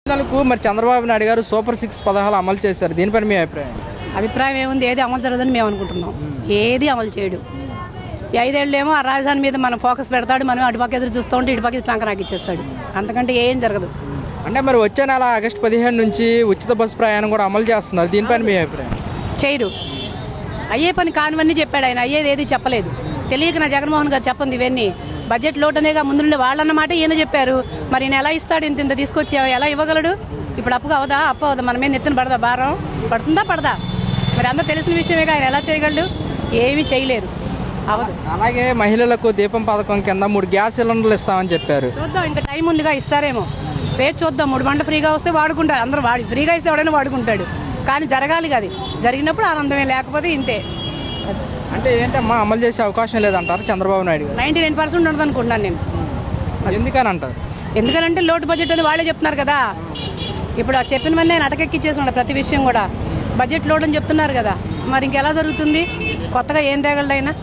పిల్లలకు మరి చంద్రబాబు నాయుడు గారు సూపర్ 6 పథకాలు అమలు చేశారు. దీనిపై మీ అభిప్రాయం? అభిప్రాయం ఏముంది, ఏది అమలు జరగదని మేము అనుకుంటున్నాం. ఏది అమలు చేయడు. ఈ 5 ఏళ్ళేమో ఆ రాజధాని మీద మనం ఫోకస్ పెడతాడు, మనం అటుపక్క ఎదురు చూస్తూ ఉంటే ఇటుపక్క చంకనాకి ఇచ్చేస్తాడు. అంతకంటే ఏం జరగదు. అంటే మరి వచ్చే నెల ఆగస్టు 15 నుంచి ఉచిత బస్సు ప్రయాణం కూడా అమలు చేస్తున్నారు. దీనిపైన మీ అభిప్రాయం? చేయరు. అయ్యే పని కానివన్నీ చెప్పాడు ఆయన, అయ్యేది ఏది చెప్పలేదు. తెలియక నా జగన్మోహన్ గారు చెప్పండి ఇవన్నీ. బడ్జెట్ లోటనేగా ముందుండే వాళ్ళన్నమాట ఈయన చెప్పారు. మరి ఈయన ఎలా ఇస్తాడు? ఇంత తీసుకొచ్చి ఎలా ఇవ్వగలడు? ఇప్పుడు అప్పు అవదా? అప్పు అవదా? మన మీద నెత్తిన పడదా? భారం పడుతుందా పడదా? మరి అందరూ తెలిసిన విషయమేగా, ఆయన ఎలా చేయగలడు? ఏమీ చేయలేరు. అవదు. అలాగే మహిళలకు దీపం పథకం కింద 3 గ్యాస్ సిలిండర్లు ఇస్తామని చెప్పారు. చూద్దాం, ఇంకా టైం ఉందిగా, ఇస్తారేమో. వేచి చూద్దాం. 3 బండ్లు ఫ్రీగా వస్తే వాడుకుంటారు అందరూ. ఫ్రీగా ఇస్తే ఎవడైనా వాడుకుంటాడు. కానీ జరగాలి అది. జరిగినప్పుడు ఆనందమే, లేకపోతే ఇంతే. అంటే ఏంటమ్మా అమలు చేసే అవకాశం లేదంటారు చంద్రబాబు నాయుడు గారు? 99% ఉండదు అనుకుంటున్నాను నేను. ఎందుకని అంటారు? ఎందుకంటే లోటు బడ్జెట్ అని వాళ్ళే చెప్తున్నారు కదా. ఇప్పుడు చెప్పినవన్నీ ఆయన అటకెక్కిచ్చేస్తున్నాడు. ప్రతి విషయం కూడా బడ్జెట్ లోటు అని చెప్తున్నారు కదా. మరి ఇంకెలా జరుగుతుంది? కొత్తగా ఏం తేగలడైనా?